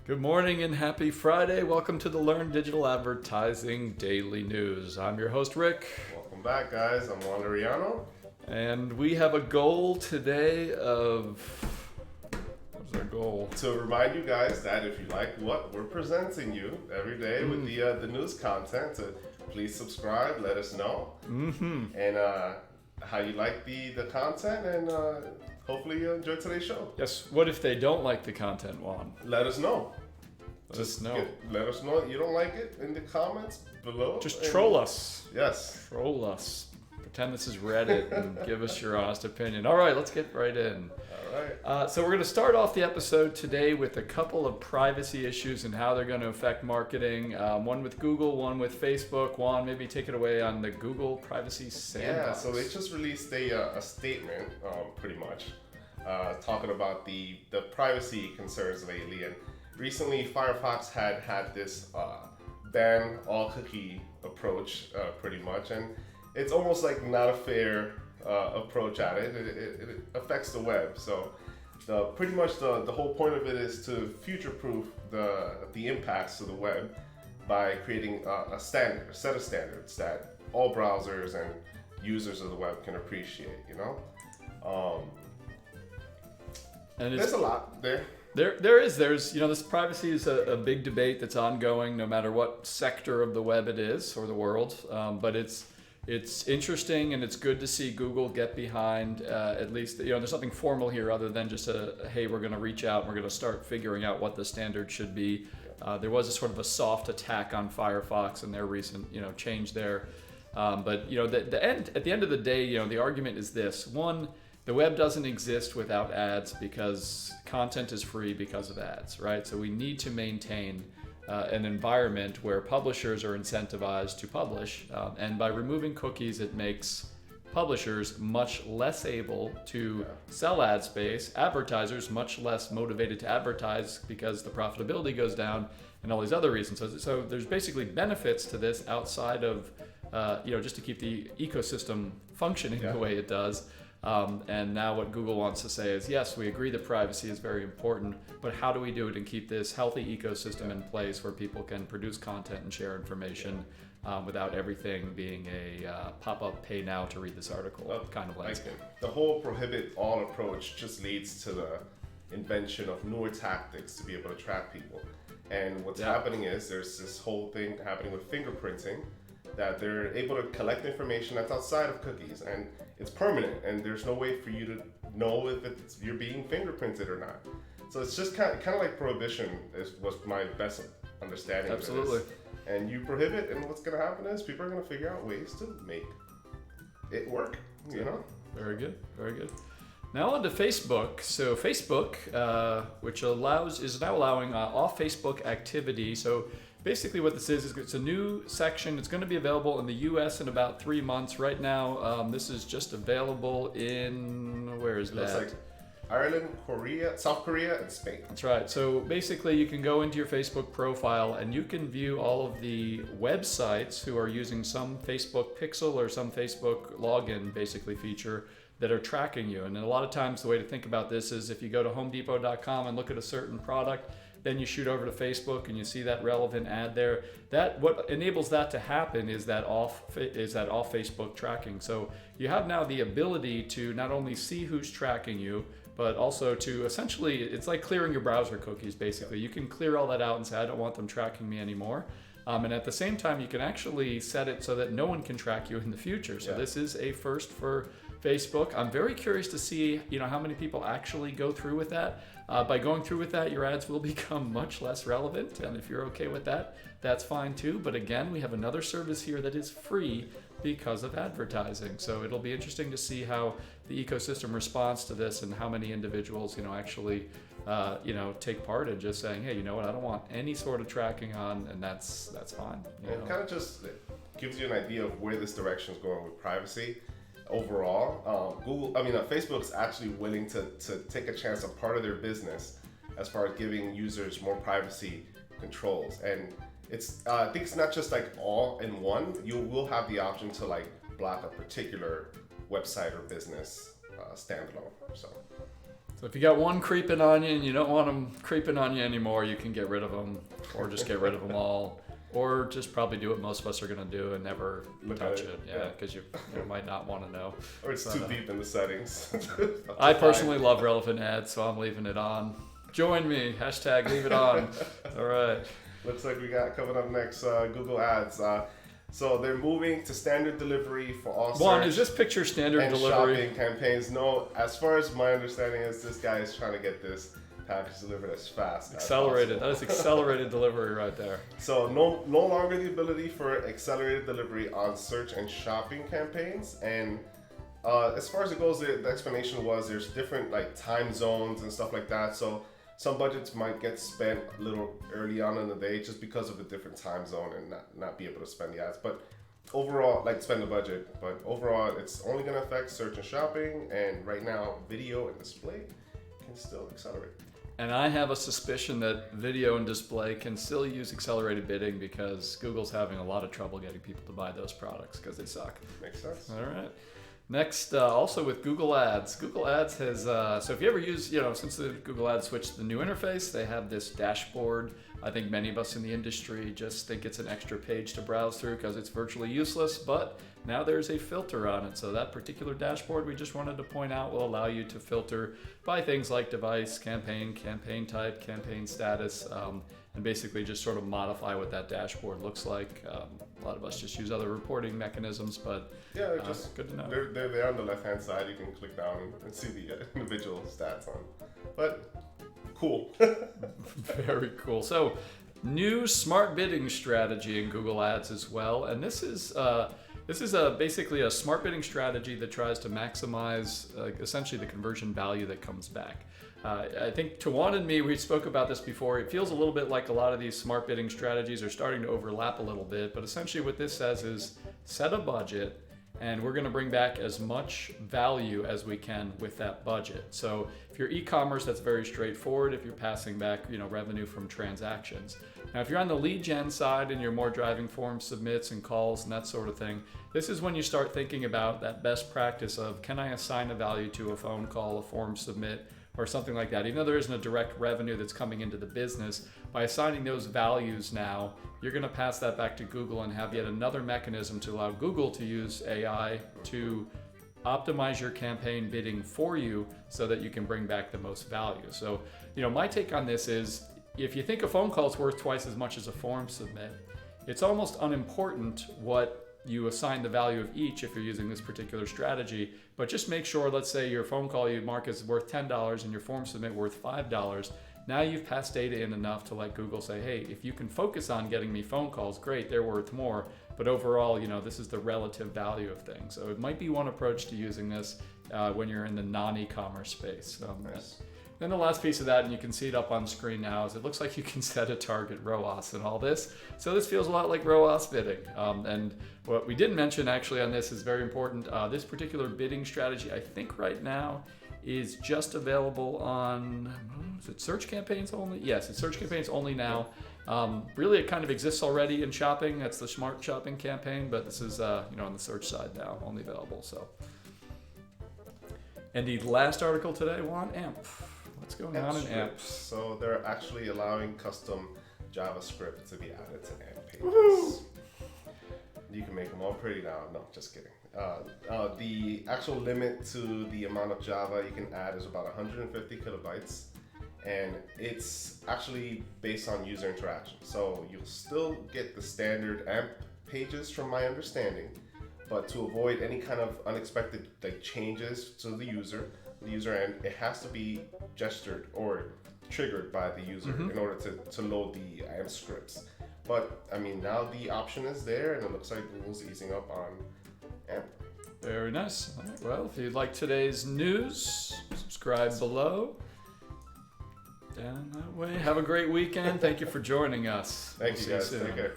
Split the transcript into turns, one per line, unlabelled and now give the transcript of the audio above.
Good morning and happy Friday. Welcome to the Learn Digital Advertising Daily News. I'm your host, Rick.
Welcome back, guys. I'm Juan Liriano.
And we have a goal today of... What's our goal?
To remind you guys that if you like what we're presenting you every day with the news content, to please subscribe, let us know. And how you like the content, and hopefully you enjoy today's show.
Yes, what if they don't like the content, Juan?
Let us know.
Let us know.
Let us know you don't like it in the comments below.
Just troll us.
Yes.
Troll us. Pretend this is Reddit and give us your honest opinion. All right, let's get right in.
All right.
So we're going to start off the episode today with a couple of privacy issues and how they're going to affect marketing. One with Google, one with Facebook. Juan, maybe take it away on the Google Privacy Sandbox.
Yeah, so they just released a statement, pretty much, talking about the privacy concerns lately. And recently, Firefox had this ban all cookie approach, pretty much, and it's almost like not a fair approach at it. It affects the web. So pretty much the whole point of it is to future-proof the impacts to the web by creating a set of standards that all browsers and users of the web can appreciate.
And
there's a lot there.
There's this privacy is a big debate that's ongoing no matter what sector of the web it is or the world. But it's interesting, and it's good to see Google get behind at least, there's something formal here other than just hey, we're going to reach out and we're going to start figuring out what the standard should be. There was a sort of a soft attack on Firefox and their recent, change there. But at the end of the day, the argument is this. One, the web doesn't exist without ads because content is free because of ads, right? So we need to maintain an environment where publishers are incentivized to publish. And by removing cookies, it makes publishers much less able to sell ad space, advertisers much less motivated to advertise because the profitability goes down and all these other reasons. So there's basically benefits to this outside of, just to keep the ecosystem functioning the way it does. And now what Google wants to say is, yes, we agree that privacy is very important, but how do we do it and keep this healthy ecosystem in place where people can produce content and share information without everything being a pop-up pay now to read this article kind of landscape.
The whole prohibit all approach just leads to the invention of newer tactics to be able to track people. And what's happening is there's this whole thing happening with fingerprinting, that they're able to collect information that's outside of cookies, and it's permanent, and there's no way for you to know if you're being fingerprinted or not. So it's just kind of like prohibition was my best understanding.
Absolutely.
Of this. And you prohibit, and what's going to happen is people are going to figure out ways to make it work.
Very good. Very good. Now on to Facebook. So Facebook, which is now allowing off Facebook activity. So basically what this is it's a new section. It's going to be available in the US in about 3 months. Right now, this is just available in, where is that?
Looks like Ireland, Korea, South Korea, and Spain.
That's right. So basically you can go into your Facebook profile and you can view all of the websites who are using some Facebook pixel or some Facebook login basically feature that are tracking you. And a lot of times the way to think about this is if you go to homedepot.com and look at a certain product, then you shoot over to Facebook and you see that relevant ad there. What enables that to happen is that off Facebook tracking. So you have now the ability to not only see who's tracking you, but also to essentially, it's like clearing your browser cookies basically. You can clear all that out and say, I don't want them tracking me anymore. And at the same time, you can actually set it so that no one can track you in the future. So this is a first for Facebook. I'm very curious to see, how many people actually go through with that. By going through with that, your ads will become much less relevant. And if you're okay with that, that's fine too. But again, we have another service here that is free because of advertising. So it'll be interesting to see how the ecosystem responds to this and how many individuals, actually, take part in just saying, hey, you know what, I don't want any sort of tracking on, and that's fine.
It kind of just gives you an idea of where this direction is going with privacy. Overall, Facebook's actually willing to take a chance on part of their business as far as giving users more privacy controls. And I think it's not just like all in one. You will have the option to like block a particular website or business standalone. So
So if you got one creeping on you and you don't want them creeping on you anymore, you can get rid of them, or just get rid of them all, or just probably do what most of us are going to do and never
Look
touch
at it,
it.
yeah.
Yeah, because you might not want to know.
Or it's too deep in the settings.
I personally love relevant ads, so I'm leaving it on. Join me. Hashtag leave it on. All right.
Looks like we got coming up next Google Ads. So they're moving to standard delivery for all
Juan,
search
is this picture standard
and
delivery?
shopping campaigns. No, as far as my understanding is, this guy is trying to get this package delivered as fast
Accelerated.
as
That
possible.
is accelerated delivery right there.
So no longer the ability for accelerated delivery on search and shopping campaigns. And as far as it goes, the explanation was there's different like time zones and stuff like that. So some budgets might get spent a little early on in the day just because of a different time zone and not be able to spend the ads. But overall, like spend the budget. But overall, it's only going to affect search and shopping. And right now, video and display can still accelerate.
And I have a suspicion that video and display can still use accelerated bidding because Google's having a lot of trouble getting people to buy those products because they suck.
Makes sense.
All right. Next, also with Google Ads. Google Ads has, so if you ever use, since the Google Ads switched to the new interface, they have this dashboard. I think many of us in the industry just think it's an extra page to browse through because it's virtually useless, but now there's a filter on it. So that particular dashboard we just wanted to point out will allow you to filter by things like device, campaign type, campaign status, and basically just sort of modify what that dashboard looks like. A lot of us just use other reporting mechanisms, but
Yeah, they're just
good to know.
They're there on the left hand side. You can click down and see the individual stats on. But cool.
Very cool. So, new smart bidding strategy in Google Ads as well, and this is basically a smart bidding strategy that tries to maximize essentially the conversion value that comes back. I think Tawan and me, we spoke about this before. It feels a little bit like a lot of these smart bidding strategies are starting to overlap a little bit, but essentially what this says is set a budget and we're going to bring back as much value as we can with that budget. So if you're e-commerce, that's very straightforward if you're passing back, revenue from transactions. Now, if you're on the lead gen side and you're more driving form submits and calls and that sort of thing, this is when you start thinking about that best practice of, can I assign a value to a phone call, a form submit, or something like that. Even though there isn't a direct revenue that's coming into the business, by assigning those values now, you're going to pass that back to Google and have yet another mechanism to allow Google to use AI to optimize your campaign bidding for you so that you can bring back the most value. So, my take on this is, if you think a phone call is worth twice as much as a form submit, it's almost unimportant what you assign the value of each if you're using this particular strategy, but just make sure, let's say your phone call you mark as worth $10 and your form submit worth $5. Now you've passed data in enough to let Google say, hey, if you can focus on getting me phone calls, great, they're worth more. But overall, this is the relative value of things. So it might be one approach to using this when you're in the non-e-commerce space.
Nice.
Then the last piece of that, and you can see it up on screen now, is it looks like you can set a target ROAS and all this. So this feels a lot like ROAS bidding. And what we didn't mention actually on this is very important. This particular bidding strategy, I think right now, is just available on, is it search campaigns only? Yes, it's search campaigns only now. Really, it kind of exists already in shopping. That's the smart shopping campaign, but this is on the search side now, only available. So, and the last article today, Juan, AMP. What's going on in AMP?
So they're actually allowing custom JavaScript to be added to AMP pages.
Woohoo!
You can make them all pretty now. No, just kidding. The actual limit to the amount of Java you can add is about 150 kilobytes, and it's actually based on user interaction. So you'll still get the standard AMP pages from my understanding, but to avoid any kind of unexpected changes to the user end, it has to be gestured or triggered by the user in order to load the AMP scripts. But now the option is there, and it looks like Google's easing up on AMP.
Very nice. All right, well, if you like today's news, subscribe below. Down that way. Have a great weekend. Thank you for joining us.
Thank
We'll
you
see
guys.
soon.
Take care.